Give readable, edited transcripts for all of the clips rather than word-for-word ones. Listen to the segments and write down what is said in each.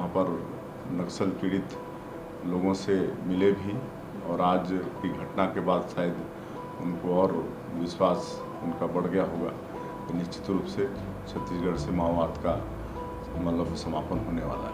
वहाँ पर नक्सल पीड़ित लोगों से मिले भी, और आज की घटना के बाद शायद उनको और विश्वास उनका बढ़ गया होगा। तो निश्चित रूप से छत्तीसगढ़ से माओवाद का मतलब समापन होने वाला है।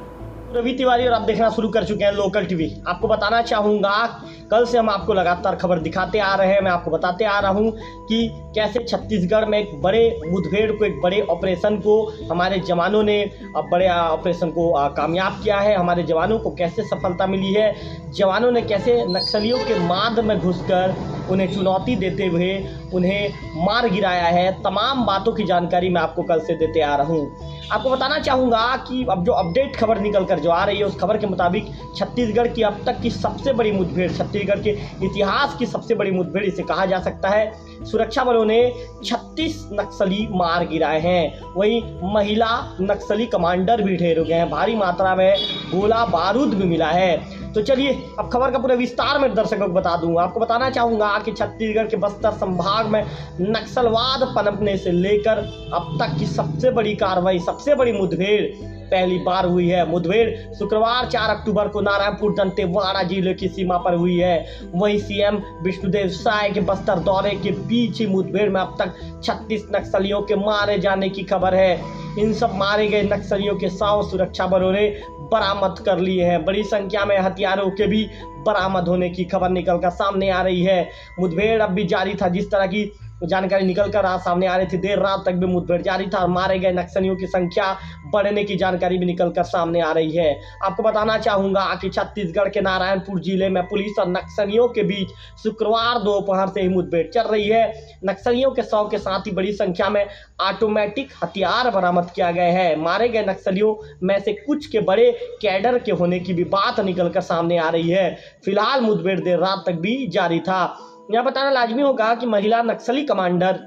रवि तिवारी और आप देखना शुरू कर चुके हैं लोकल टीवी। आपको बताना चाहूँगा, कल से हम आपको लगातार खबर दिखाते आ रहे हैं, मैं आपको बताते आ रहा हूँ कि कैसे छत्तीसगढ़ में एक बड़े मुठभेड़ को, एक बड़े ऑपरेशन को हमारे जवानों ने बड़े ऑपरेशन को कामयाब किया है। हमारे जवानों को कैसे सफलता मिली है, जवानों ने कैसे नक्सलियों के मांद में घुसकर उन्हें चुनौती देते हुए उन्हें मार गिराया है, तमाम बातों की जानकारी मैं आपको कल से देते आ रहा हूँ। आपको बताना चाहूँगा कि अब जो अपडेट खबर निकल कर जो आ रही है, उस खबर के मुताबिक छत्तीसगढ़ की अब तक की सबसे बड़ी मुठभेड़, छत्तीसगढ़ के इतिहास की सबसे बड़ी मुठभेड़ इसे कहा जा सकता है। सुरक्षा बलों ने 36 नक्सली मार गिराए हैं, वहीं महिला नक्सली कमांडर भी ढेर हो गए हैं, भारी मात्रा में गोला बारूद भी मिला है। तो चलिए अब खबर का पूरे विस्तार में दर्शकों को बता दूंगा। आपको बताना चाहूँगा कि छत्तीसगढ़ के बस्तर संभाग में नक्सलवाद पनपने से लेकर अब तक की सबसे बड़ी कार्रवाई, सबसे बड़ी मुठभेड़ पहली बार हुई है। मुठभेड़ शुक्रवार 4 अक्टूबर को नारायणपुर दंतेवाड़ा जिले की सीमा पर हुई है। वहीं सीएम विष्णुदेव साय के बस्तर दौरे के बीच ही मुठभेड़ में अब तक 36 नक्सलियों के मारे जाने की खबर है। इन सब मारे गए नक्सलियों के शव सुरक्षा बलों ने बरामद कर लिए हैं। बड़ी संख्या में हथियारों के भी बरामद होने की खबर निकलकर सामने आ रही है। मुठभेड़ अब भी जारी था, जिस तरह की जानकारी निकलकर आज सामने आ रही थी, देर रात तक भी मुठभेड़ जारी था और मारे गए नक्सलियों की संख्या बढ़ने की जानकारी भी निकलकर सामने आ रही है। आपको बताना चाहूंगा कि छत्तीसगढ़ के नारायणपुर जिले में पुलिस और नक्सलियों के बीच शुक्रवार दोपहर से ही मुठभेड़ चल रही है। नक्सलियों के शव के साथ ही बड़ी संख्या में ऑटोमेटिक हथियार बरामद किया गया है। मारे गए नक्सलियों में से कुछ के बड़े कैडर के होने की भी बात निकलकर सामने आ रही है। फिलहाल मुठभेड़ देर रात तक भी जारी था। यहाँ बताना लाजमी होगा कि महिला नक्सली कमांडर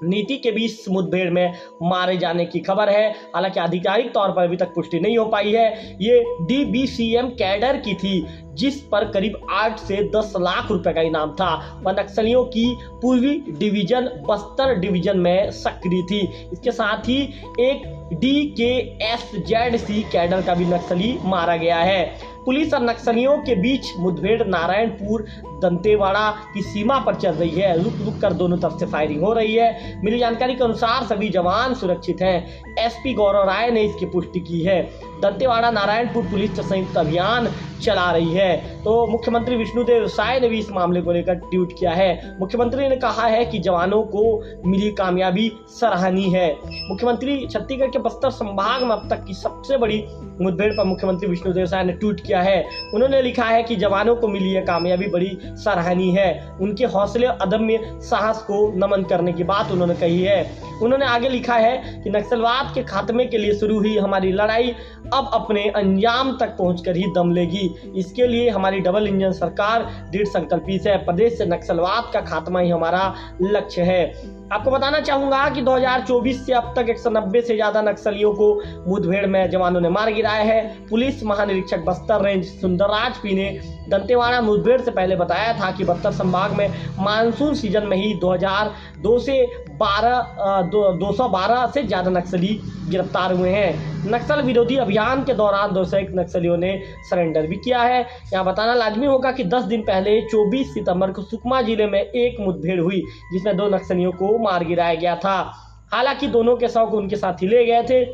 नीति के बीच मुठभेड़ में मारे जाने की खबर है। हालांकि आधिकारिक तौर पर अभी तक पुष्टि नहीं हो पाई है। ये DBCM कैडर की थी, जिस पर करीब 8 से 10 लाख रुपए का इनाम था। वह नक्सलियों की पूर्वी डिवीजन बस्तर डिवीजन में सक्रिय थी। इसके साथ ही एक DKSZC कैडर का भी नक्सली मारा गया है। पुलिस और नक्सलियों के बीच मुठभेड़ नारायणपुर दंतेवाड़ा की सीमा पर चल रही है। रुक रुक कर दोनों तरफ से फायरिंग हो रही है। मिली जानकारी के अनुसार सभी जवान सुरक्षित हैं। SP गौरव राय ने इसकी पुष्टि की है। दंतेवाड़ा नारायणपुर पुलिस संयुक्त अभियान चला रही है। तो मुख्यमंत्री विष्णुदेव साय ने भी इस मामले को लेकर ट्वीट किया है। मुख्यमंत्री ने कहा है कि जवानों को मिली कामयाबी सराहनीय है। मुख्यमंत्री छत्तीसगढ़ के बस्तर संभाग में अब तक की सबसे बड़ी मुठभेड़ पर मुख्यमंत्री विष्णुदेव साय ने ट्वीट किया है। उन्होंने लिखा है कि जवानों को मिली यह कामयाबी बड़ी सराहनीय है। उनके हौसले और अदम्य साहस को नमन करने की बात उन्होंने कही है। उन्होंने आगे लिखा है कि नक्सलवाद के खात्मे के लिए शुरू हुई हमारी लड़ाई अब अपने अंजाम तक पहुंचकर ही दम लेगी। इसके लिए हमारी डबल इंजन सरकार दृढ़ संकल्पित है। प्रदेश से नक्सलवाद का खात्मा ही हमारा लक्ष्य है। आपको बताना चाहूंगा कि 2024 से अब तक 190 से ज्यादा नक्सलियों को मुठभेड़ में जवानों ने मार गिराया है। पुलिस महानिरीक्षक बस्तर रेंज सुंदरराज पी ने दंतेवाड़ा मुठभेड़ से पहले बताया था कि बस्तर संभाग में मानसून सीजन में ही 212 से ज्यादा नक्सली गिरफ्तार हुए हैं। नक्सल विरोधी अभियान के दौरान 201 नक्सलियों ने सरेंडर भी किया है। यहाँ बताना लाजमी होगा कि 10 दिन पहले 24 सितंबर को सुकमा जिले में एक मुठभेड़ हुई, जिसमें 2 नक्सलियों को मार गिराया गया था। हालांकि दोनों के शव को उनके साथ ही ले गए थे।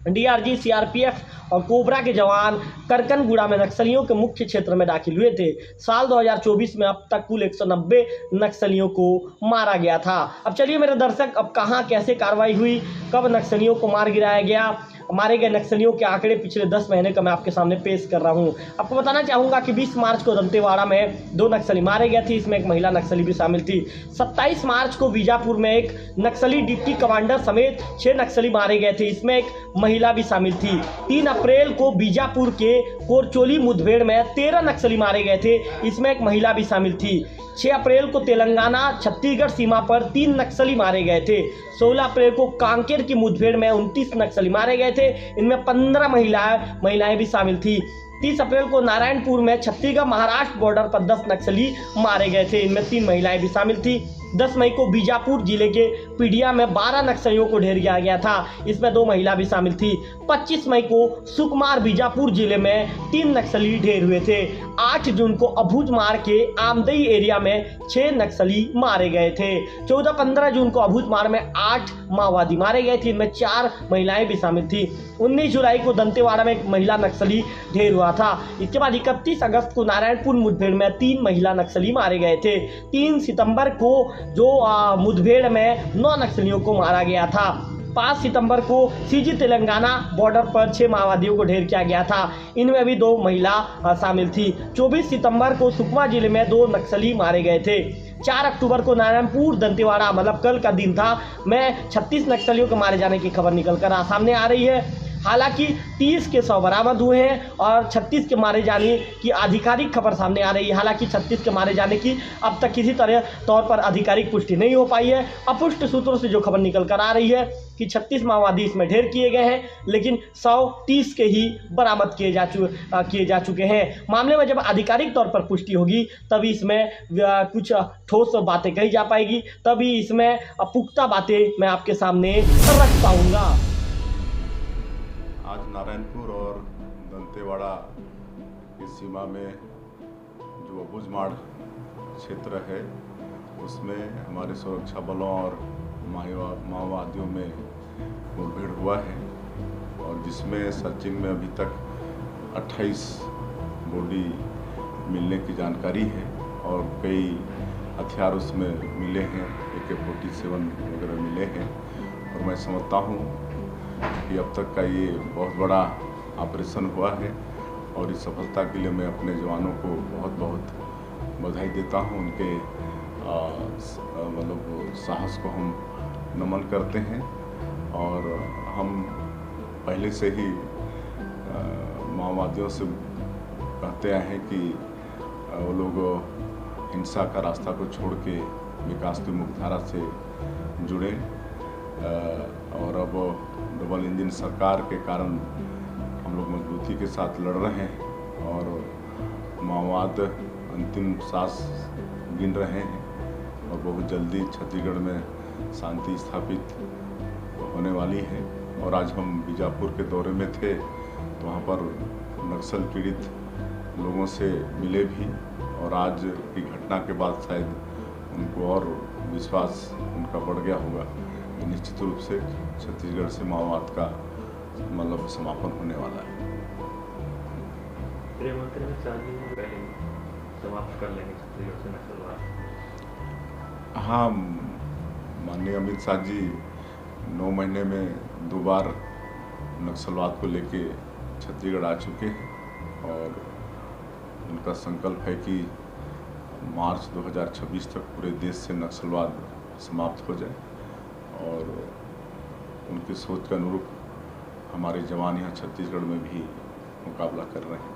DRG, CRPF और कोबरा के जवान करकनगुड़ा में नक्सलियों के मुख्य क्षेत्र में दाखिल हुए थे। साल 2024 में अब तक कुल 190 नक्सलियों को मारा गया था। अब चलिए मेरे दर्शक, अब कहां कैसे कार्रवाई हुई, कब नक्सलियों को मार गिराया गया, मारे गए नक्सलियों के आंकड़े पिछले 10 महीने का मैं आपके सामने पेश कर रहा हूं। आपको बताना चाहूंगा कि 20 मार्च को दंतेवाड़ा में 2 नक्सली मारे गए थे, इसमें एक महिला नक्सली भी शामिल थी। 27 मार्च को बीजापुर में एक नक्सली डिप्टी कमांडर समेत 6 नक्सली मारे गए थे, इसमें एक महिला भी शामिल थी। 3 अप्रैल को बीजापुर के कोरचोली मुठभेड़ में 13 नक्सली मारे गए थे, इसमें एक महिला भी शामिल थी। 6 अप्रैल को तेलंगाना छत्तीसगढ़ सीमा पर 3 नक्सली मारे गए थे। 16 अप्रैल को कांकेर की मुठभेड़ में 29 नक्सली मारे गए थे, इनमें 15 महिलाएं भी शामिल थी। 30 अप्रैल को नारायणपुर में छत्तीसगढ़ महाराष्ट्र बॉर्डर पर 10 नक्सली मारे गए थे, इनमें 3 महिलाएं भी शामिल थी। 10 मई को बीजापुर जिले के पीडिया में 12 नक्सलियों को ढेर किया गया था। इसमें 2 महिला भी शामिल थी। 25 मई को सुकमा बीजापुर जिले में 3 नक्सली ढेर हुए थे। 8 जून को अबूझमाड़ के आमदई एरिया में 6 नक्सली मारे गए थे। 14-15 जून को अबूझमाड़ में 8 माओवादी मारे गए थे। इनमें 4 महिलाएं भी शामिल थी। 19 जुलाई को दंतेवाड़ा में एक महिला नक्सली ढेर हुआ था। इसके बाद 31 अगस्त को नारायणपुर मुठभेड़ में 3 महिला नक्सली मारे गए थे। 3 सितंबर को जो मुठभेड़ में 9 नक्सलियों को मारा गया था। 5 सितंबर को सीजी तेलंगाना बॉर्डर पर 6 माओवादियों को ढेर किया गया था। इनमें भी 2 महिला शामिल थी। 24 सितंबर को सुकमा जिले में 2 नक्सली मारे गए थे। 4 अक्टूबर को नारायणपुर दंतेवाड़ा मतलब कल का दिन था में 36 नक्सलियों के मारे जाने की खबर निकल कर सामने आ रही है। हालांकि 30 के शव बरामद हुए हैं और 36 के मारे जाने की आधिकारिक खबर सामने आ रही है। हालांकि 36 के मारे जाने की अब तक किसी तरह तौर पर आधिकारिक पुष्टि नहीं हो पाई है। अपुष्ट सूत्रों से जो खबर निकल कर आ रही है कि 36 माओवादी इसमें ढेर किए गए हैं, लेकिन 130 के ही बरामद किए जा चुके हैं। मामले में जब आधिकारिक तौर पर पुष्टि होगी तभी इसमें कुछ ठोस बातें कही जा पाएगी, तभी इसमें पुख्ता बातें मैं आपके सामने रख पाऊंगा। आज नारायणपुर और दंतेवाड़ा की सीमा में जो अबूझमाड़ क्षेत्र है उसमें हमारे सुरक्षा बलों और माओवादियों में मुठभेड़ हुआ है और जिसमें सर्चिंग में अभी तक 28 बॉडी मिलने की जानकारी है और कई हथियार उसमें मिले हैं, AK-47 वगैरह मिले हैं। और मैं समझता हूँ कि अब तक का ये बहुत बड़ा ऑपरेशन हुआ है और इस सफलता के लिए मैं अपने जवानों को बहुत बहुत बधाई देता हूँ। उनके मतलब साहस को हम नमन करते हैं और हम पहले से ही माओवादियों से कहते आए हैं कि वो लोग हिंसा का रास्ता को छोड़ के विकास की मुख्यधारा से जुड़ें और अब डबल इंजन सरकार के कारण हम लोग मजबूती के साथ लड़ रहे हैं और माओवाद अंतिम सांस गिन रहे हैं और बहुत जल्दी छत्तीसगढ़ में शांति स्थापित होने वाली है। और आज हम बीजापुर के दौरे में थे तो वहाँ पर नक्सल पीड़ित लोगों से मिले भी और आज की घटना के बाद शायद उनको और विश्वास उनका बढ़ गया होगा। निश्चित रूप से छत्तीसगढ़ से माओवाद का मतलब समापन होने वाला है। गृहमंत्री ने समाप्त कर लेंगे छत्तीसगढ़ से नक्सलवाद। हाँ, माननीय अमित शाह जी 9 महीने में 2 बार नक्सलवाद को लेके छत्तीसगढ़ आ चुके हैं और उनका संकल्प है कि मार्च 2026 तक पूरे देश से नक्सलवाद समाप्त हो जाए और उनकी सोच के अनुरूप हमारे जवान यहाँ छत्तीसगढ़ में भी मुकाबला कर रहे हैं।